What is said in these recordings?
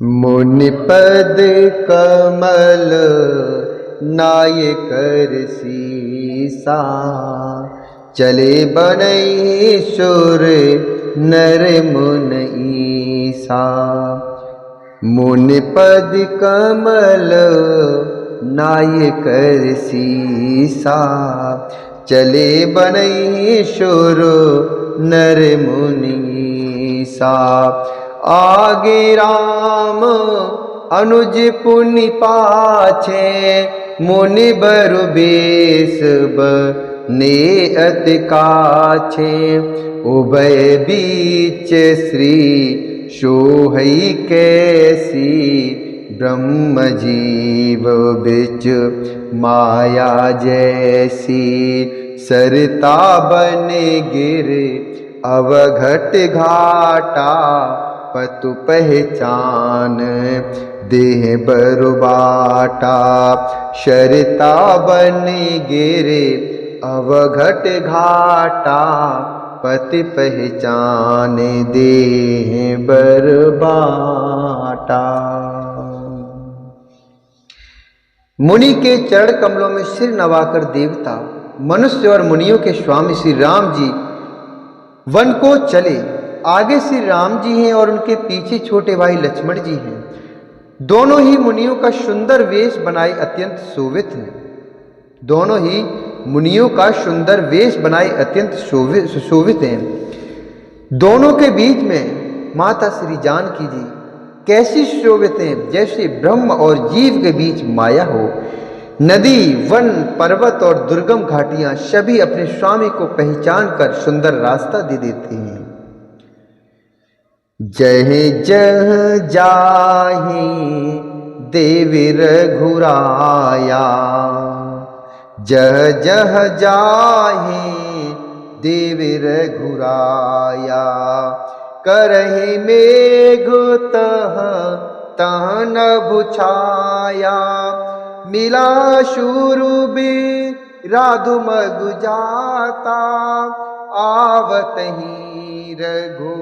मुनिपद कमल नाय कर सीसा, चले बनई सुर नर मुन ईसा। मुनिपद कमल नाय कर सीसा, चले बनई सुर नर मुनि ईसा। आगे राम अनुज पुनि पाछे, मुनि बरु बेस बने अति काछे। उभय बीच श्री सोहई कैसी, ब्रह्म जीव बिच माया जैसी। सरता बने गिर अवघट घाटा, पतु पहचान देह बरुबाटा। शरिता बने गिरे अवघट घाटा, पति पहचान देह बरबाटा। मुनि के चरण कमलों में सिर नवाकर देवता, मनुष्य और मुनियों के स्वामी श्री राम जी वन को चले। आगे श्री राम जी हैं और उनके पीछे छोटे भाई लक्ष्मण जी हैं। दोनों ही मुनियों का सुंदर वेश बनाए अत्यंत शोभित हैं। दोनों ही मुनियों का सुंदर वेश बनाए अत्यंत सुशोभित हैं। दोनों के बीच में माता श्री जानकी जी कैसी सुशोभित हैं, जैसे ब्रह्म और जीव के बीच माया हो। नदी, वन, पर्वत और दुर्गम घाटियां सभी अपने स्वामी को पहचान कर सुंदर रास्ता दे देते हैं। जह जह जाहि देवी रघुराया, जह जह जाहि देवी रघुराया। करहि मेघ तह तह नभ छाया, मिला शूरबि राधु मगु जाता। आवतहि रघु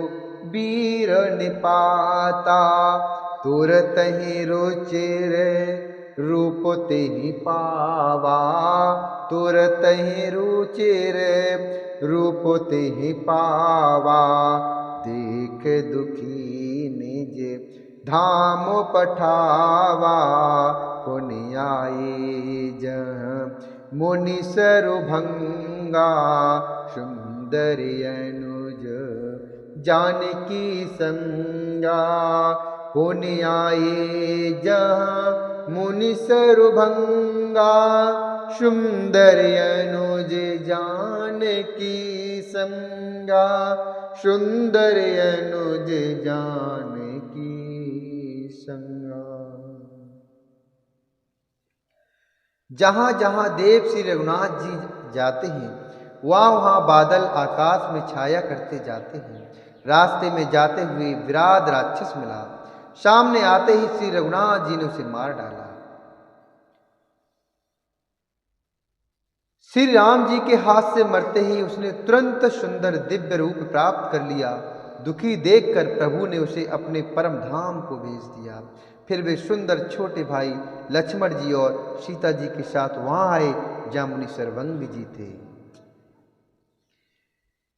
बीर निपाता, तुरत ही रुचिर रूप तेहि पावा। तुरत ही रुचिर रूप तेहि पावा। देख दुखी निज धाम पठावा, पुनि आए जहाँ मुनि सरुभंगा। सुंदर अनुज जानकी संगा, पुनि आए जहाँ मुनि सरुभंगा। सुंदर अनुज जानकी संगा, सुंदर अनुज जानकी संगा। जहाँ जहाँ देव श्री रघुनाथ जी जाते हैं, वहाँ वहाँ बादल आकाश में छाया करते जाते हैं। रास्ते में जाते हुए विराट राक्षस मिला। सामने आते ही श्री रघुनाथ जी ने उसे मार डाला। श्री राम जी के हाथ से मरते ही उसने तुरंत सुंदर दिव्य रूप प्राप्त कर लिया। दुखी देखकर प्रभु ने उसे अपने परम धाम को भेज दिया। फिर वे सुंदर छोटे भाई लक्ष्मण जी और सीता जी के साथ वहां आए जहां मुनि सर्वंग जी थे।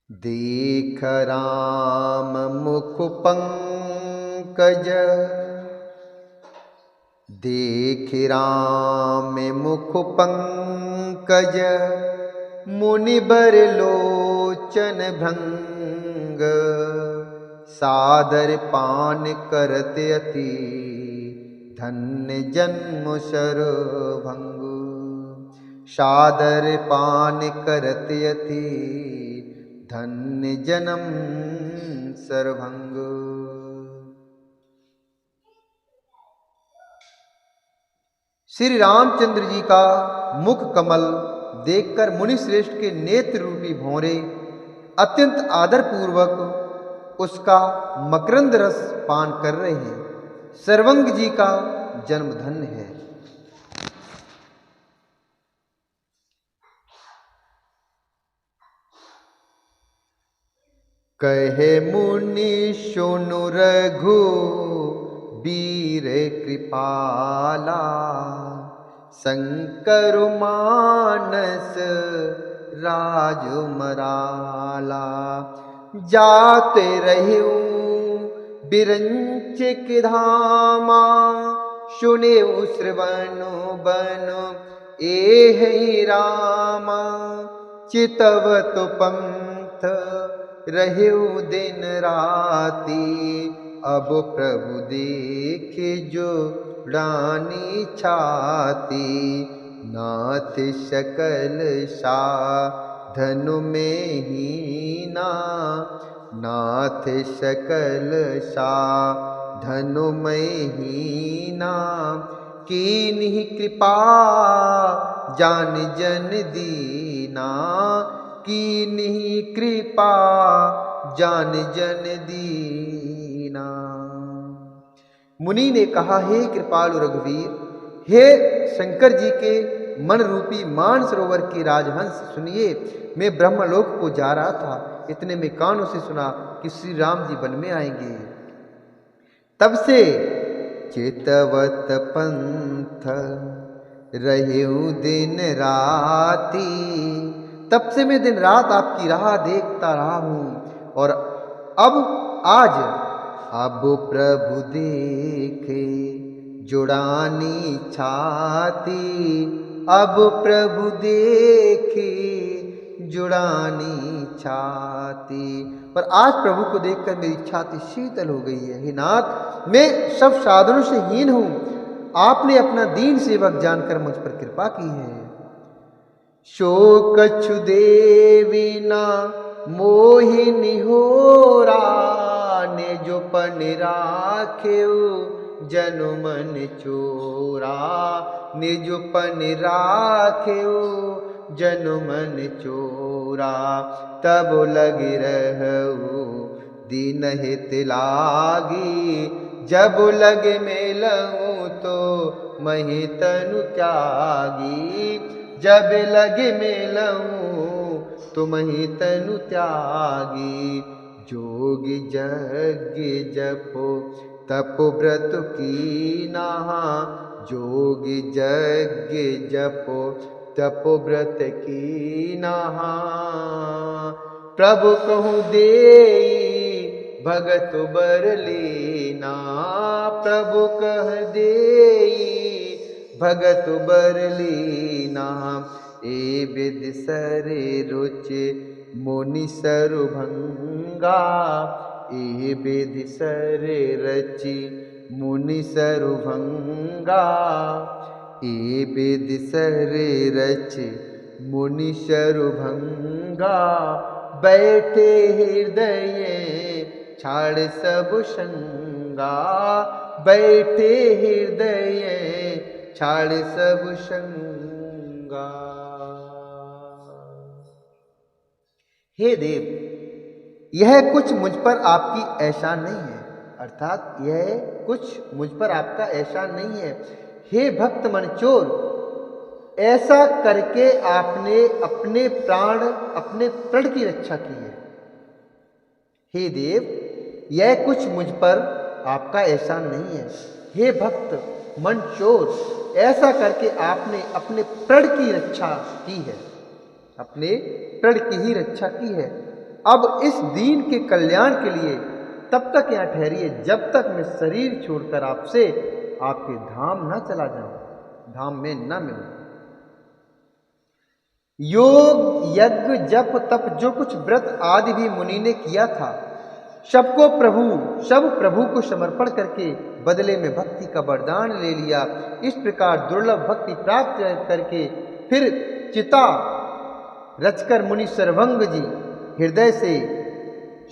देख राम मुख पंकज, देख राम मुख पंकज। मुनि बर लोचन भृंग, सादर पान करत अति। धन्य जन्म सरभंगु, सादर पान करत अति। धन्य जन्म सरभंग। श्री रामचंद्र जी का मुख कमल देखकर मुनि श्रेष्ठ के नेत्र रूपी भौरे अत्यंत आदर पूर्वक उसका मकरंद रस पान कर रहे हैं। सर्वंग जी का जन्म धन्य है। कहे मुनि सुनु रघु वीर कृपाला, शंकर मानस राजमराला। जाते रहूं बिरंच के धामा, सुने श्रवण बन ए रामा। चितवत पंथ रहूं दिन राती, अब प्रभु देखे जो डानी छाती। नाथ सकल साधन में हीना, नाथ सकल साधन में हीना। कीन्ही कृपा जान जन दीना, कीन्ही कृपा जान जन दीना। मुनि ने कहा, हे कृपालु रघुवीर, हे शंकर जी के मन रूपी मानसरोवर के राजहंस, सुनिए, मैं ब्रह्मलोक को जा रहा था। इतने में कानों से सुना कि श्री राम जी वन में आएंगे। तब से चितवत पंथ रहूं दिन राती, तब से मैं दिन रात आपकी राह देखता रहा हूं। और अब प्रभु देखे जुड़ानी छाती, अब प्रभु देखे जुड़ानी छाती। पर आज प्रभु को देखकर मेरी छाती शीतल हो गई है। हे नाथ, मैं सब साधनों से हीन हूं, आपने अपना दीन सेवक जानकर मुझ पर कृपा की है। शोक देवी ना मोहिनी होरा, ने जो पन राखेऊ जनु मन चोरा। ने जो पन राखेऊ जनु मन चोरा, तब लगे रहू दीन हित लागी। जब लगे मेलऊं तो मही तनु त्यागी, जब लगे मेलऊं तो मही तनु त्यागी। जोग यज्ञ जपो तप व्रत कीना, जोग यज्ञ जपो तप व्रत कीना। प्रभु कहूँ देई भगत बर लेना, प्रभु कह देई भगत बर लेना। ए विद सरे रुचि मुनि सरुभंगा, ए विद सरे रचि मुनि सरुभंगा। ए विद सरे रचि मुनि सरुभंगा, बैठे हृदय छाड़ सब शंगा। बैठे हृदय छाड़ सब शंगा। हे देव, यह कुछ मुझ पर आपकी एहसान नहीं है, अर्थात यह कुछ मुझ पर आपका एहसान नहीं है। हे भक्त मनचोर, ऐसा करके आपने अपने प्रण की रक्षा की है। हे देव, यह कुछ मुझ पर आपका एहसान नहीं है। हे भक्त मनचोर, ऐसा करके आपने अपने प्रण की रक्षा की है, अपने प्रण की ही रक्षा की है। अब इस दीन के कल्याण के लिए तब तक यहाँ ठहरिए जब तक मैं शरीर छोड़कर आपसे आपके धाम न चला जाऊं, धाम में न मिलूं। योग यज्ञ जप तप जो कुछ व्रत आदि भी मुनि ने किया था, सब प्रभु को समर्पण करके बदले में भक्ति का वरदान ले लिया। इस प्रकार दुर्लभ भक्ति प्राप्त करके फिर चिता रचकर मुनि सर्वंग जी हृदय से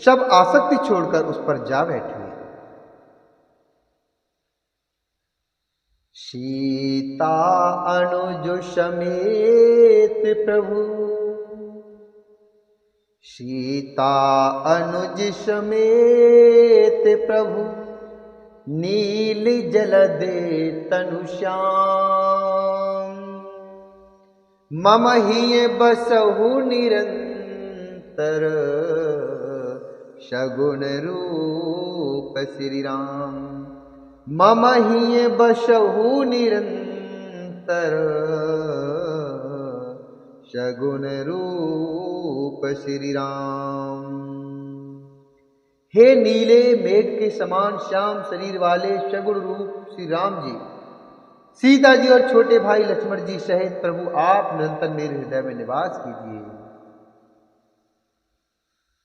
सब आसक्ति छोड़कर उस पर जा बैठे। सीता अनुज समेत प्रभु, सीता अनुज समेत प्रभु, नील जलदे तनु श्याम। मम ही बसहु निरंतर, सगुण रूप श्री राम। मम ही बसहु निरंतर सगुण रूप श्री राम। हे नीले मेघ के समान श्याम शरीर वाले सगुण रूप श्री राम जी, सीता जी और छोटे भाई लक्ष्मण जी सहित प्रभु आप निरंतर मेरे हृदय में निवास कीजिए।